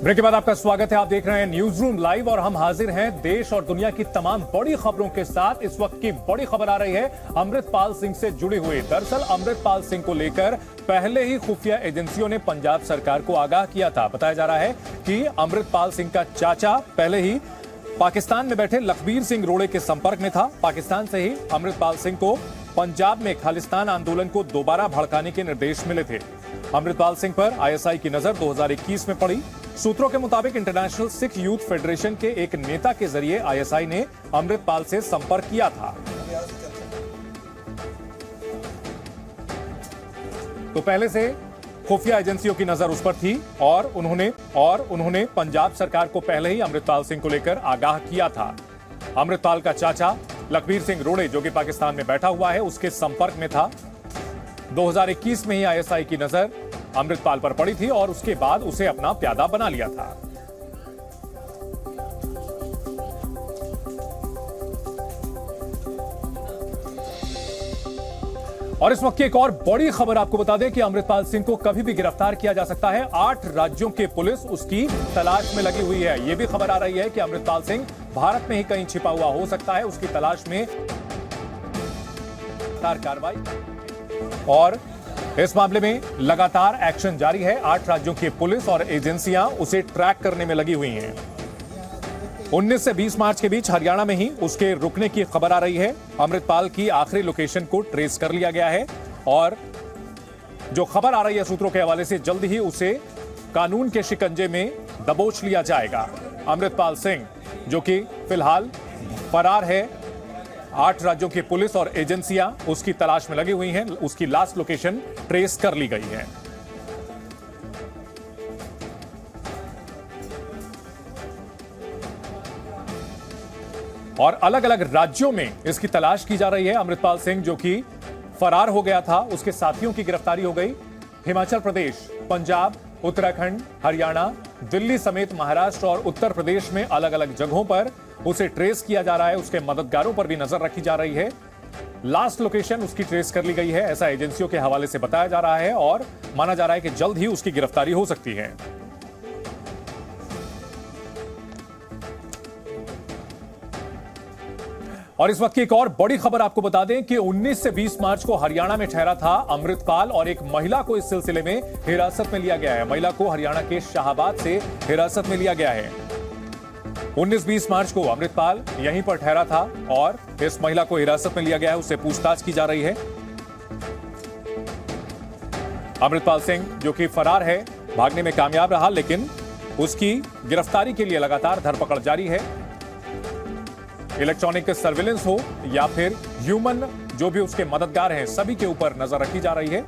Break के बाद आपका स्वागत है। आप देख रहे हैं न्यूज रूम लाइव और हम हाजिर हैं देश और दुनिया की तमाम बड़ी खबरों के साथ। इस वक्त की बड़ी खबर आ रही है अमृतपाल सिंह से जुड़ी हुई। दरअसल अमृतपाल सिंह को लेकर पहले ही खुफिया एजेंसियों ने पंजाब सरकार को आगाह किया था। बताया जा रहा है कि अमृतपाल सिंह का चाचा पहले ही पाकिस्तान में बैठे लखबीर सिंह रोड़े के संपर्क में था। पाकिस्तान से ही अमृतपाल सिंह को पंजाब में खालिस्तान आंदोलन को दोबारा भड़काने के निर्देश मिले थे। अमृतपाल सिंह पर आईएसआई की नजर 2021 में पड़ी। सूत्रों के मुताबिक इंटरनेशनल सिख यूथ फेडरेशन के एक नेता के जरिए आईएसआई ने अमृतपाल से संपर्क किया था। तो पहले से खुफिया एजेंसियों की नजर उस पर थी और उन्होंने पंजाब सरकार को पहले ही अमृतपाल सिंह को लेकर आगाह किया था। अमृतपाल का चाचा लखबीर सिंह रोड़े, जो कि पाकिस्तान में बैठा हुआ है, उसके संपर्क में था। 2021 में ही आईएसआई की नजर अमृतपाल पर पड़ी थी और उसके बाद उसे अपना प्यादा बना लिया था। और इस वक्त की एक और बड़ी खबर आपको बता दें कि अमृतपाल सिंह को कभी भी गिरफ्तार किया जा सकता है। 8 राज्यों की पुलिस उसकी तलाश में लगी हुई है। यह भी खबर आ रही है कि अमृतपाल सिंह भारत में ही कहीं छिपा हुआ हो सकता है। उसकी तलाश में कार्रवाई और इस मामले में लगातार एक्शन जारी है। 8 राज्यों की पुलिस और एजेंसियां उसे ट्रैक करने में लगी हुई हैं। 19 से 20 मार्च के बीच हरियाणा में ही उसके रुकने की खबर आ रही है। अमृतपाल की आखिरी लोकेशन को ट्रेस कर लिया गया है और जो खबर आ रही है सूत्रों के हवाले से, जल्द ही उसे कानून के शिकंजे में दबोच लिया जाएगा। अमृतपाल सिंह जो कि फिलहाल फरार है। 8 राज्यों की पुलिस और एजेंसियां उसकी तलाश में लगी हुई हैं। उसकी लास्ट लोकेशन ट्रेस कर ली गई है। और अलग अलग राज्यों में इसकी तलाश की जा रही है। अमृतपाल सिंह जो कि फरार हो गया था, उसके साथियों की गिरफ्तारी हो गई। हिमाचल प्रदेश, पंजाब, उत्तराखंड, हरियाणा, दिल्ली समेत महाराष्ट्र और उत्तर प्रदेश में अलग अलग जगहों पर उसे ट्रेस किया जा रहा है। उसके मददगारों पर भी नजर रखी जा रही है। लास्ट लोकेशन उसकी ट्रेस कर ली गई है, ऐसा एजेंसियों के हवाले से बताया जा रहा है और माना जा रहा है कि जल्द ही उसकी गिरफ्तारी हो सकती है। और इस वक्त की एक और बड़ी खबर आपको बता दें कि 19 से 20 मार्च को हरियाणा में ठहरा था अमृतपाल और एक महिला को इस सिलसिले में हिरासत में लिया गया है। महिला को हरियाणा के शाहबाद से हिरासत में लिया गया है। 19-20 मार्च को अमृतपाल यहीं पर ठहरा था और इस महिला को हिरासत में लिया गया है। उससे पूछताछ की जा रही है। अमृतपाल सिंह जो कि फरार है, भागने में कामयाब रहा, लेकिन उसकी गिरफ्तारी के लिए लगातार धरपकड़ जारी है। इलेक्ट्रॉनिक सर्विलेंस हो या फिर ह्यूमन जो भी उसके मददगार हैं, सभी के ऊपर नजर रखी जा रही है।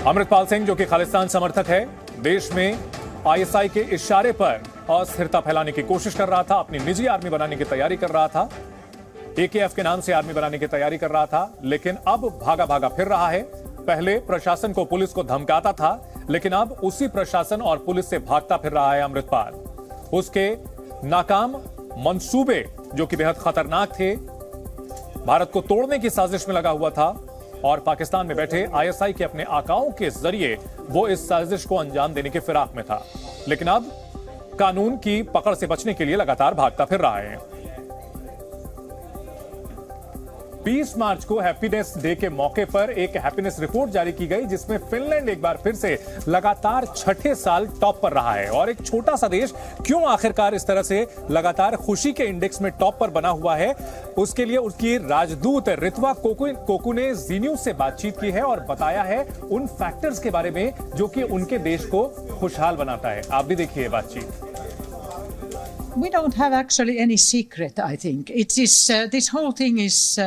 अमृतपाल सिंह जो कि खालिस्तान समर्थक है, देश में आईएसआई के इशारे पर अस्थिरता फैलाने की कोशिश कर रहा था। अपनी निजी आर्मी बनाने की तैयारी कर रहा था। एकेएफ के नाम से आर्मी बनाने की तैयारी कर रहा था, लेकिन अब भागा भागा फिर रहा है। पहले प्रशासन को, पुलिस को धमकाता था, लेकिन अब उसी प्रशासन और पुलिस से भागता फिर रहा है अमृतपाल। उसके नाकाम मंसूबे जो कि बेहद खतरनाक थे, भारत को तोड़ने की साजिश में लगा हुआ था और पाकिस्तान में बैठे आईएसआई के अपने आकाओं के जरिए वो इस साजिश को अंजाम देने के फिराक में था, लेकिन अब कानून की पकड़ से बचने के लिए लगातार भागता फिर रहा है। 20 मार्च को हैप्पीनेस डे के मौके पर एक हैप्पीनेस रिपोर्ट जारी की गई, जिसमें फिनलैंड एक बार फिर से लगातार 6ठे साल टॉप पर रहा है। और एक छोटा सा देश क्यों आखिरकार इस तरह से लगातार खुशी के इंडेक्स में टॉप पर बना हुआ है, उसके लिए उसकी राजदूत रित्वा कोकू ने जी न्यूज से बातचीत की है और बताया है उन फैक्टर्स के बारे में जो कि उनके देश को खुशहाल बनाता है। आप भी देखिए बातचीत। We don't have actually any secret, I think. It is this whole thing is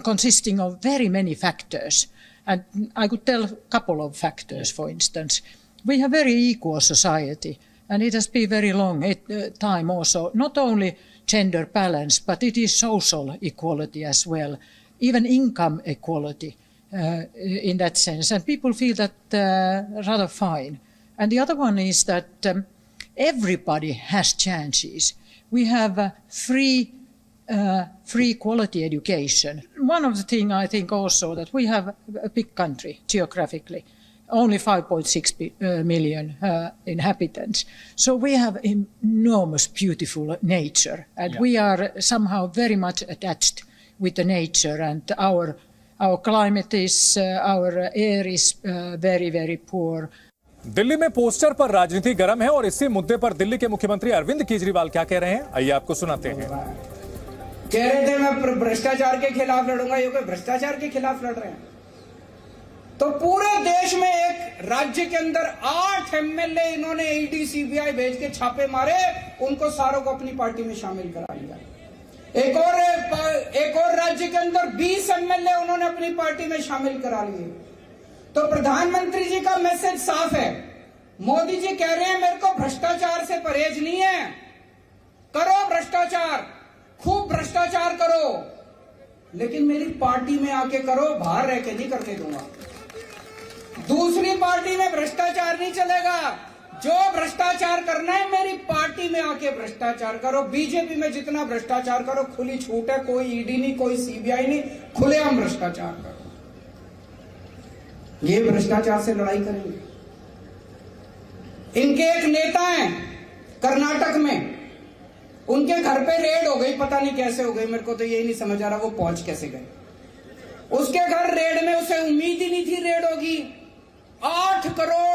consisting of very many factors, and I could tell a couple of factors. For instance, we have very equal society, and it has been very long time also. Not only gender balance, but it is social equality as well, even income equality in that sense, and people feel that rather fine. And the other one is that everybody has chances. We have free free quality education. One of the things I think also that we have a big country geographically, only 5.6 million inhabitants. So we have enormous beautiful nature, and we are somehow very much attached with the nature, and our climate is, our air is very, very poor. Delhi में poster पर राजनीति गर्म है और इसी मुद्दे पर दिल्ली के मुख्यमंत्री अरविंद केजरीवाल क्या कह रहे हैं, आइए आपको सुनाते हैं। कह रहे थे मैं भ्रष्टाचार के खिलाफ लड़ूंगा, ये कोई भ्रष्टाचार के खिलाफ लड़ रहे हैं? तो पूरे देश में एक राज्य के अंदर 8 एमएलए इन्होंने ईडी सीबीआई भेज के छापे मारे, उनको सारों को अपनी पार्टी में शामिल करा लिया। एक और राज्य के अंदर 20 एमएलए उन्होंने अपनी पार्टी में शामिल करा लिए। तो प्रधानमंत्री जी का मैसेज साफ है। मोदी जी कह रहे हैं मेरे को भ्रष्टाचार से परहेज नहीं है, करो भ्रष्टाचार, खूब भ्रष्टाचार करो, लेकिन मेरी पार्टी में आके करो, बाहर रह के नहीं करके दूंगा। दूसरी पार्टी में भ्रष्टाचार नहीं चलेगा, जो भ्रष्टाचार करना है मेरी पार्टी में आके भ्रष्टाचार करो। बीजेपी में जितना भ्रष्टाचार करो खुली छूट है, कोई ईडी नहीं, कोई सीबीआई नहीं, खुलेआम भ्रष्टाचार करो। ये भ्रष्टाचार से लड़ाई करेंगे। इनके एक नेता हैं कर्नाटक में, उनके घर पे रेड हो गई, पता नहीं कैसे हो गई, मेरे को तो यही नहीं समझ आ रहा वो पहुंच कैसे गए। उसके घर रेड में उसे उम्मीद ही नहीं थी रेड होगी। 8 करोड़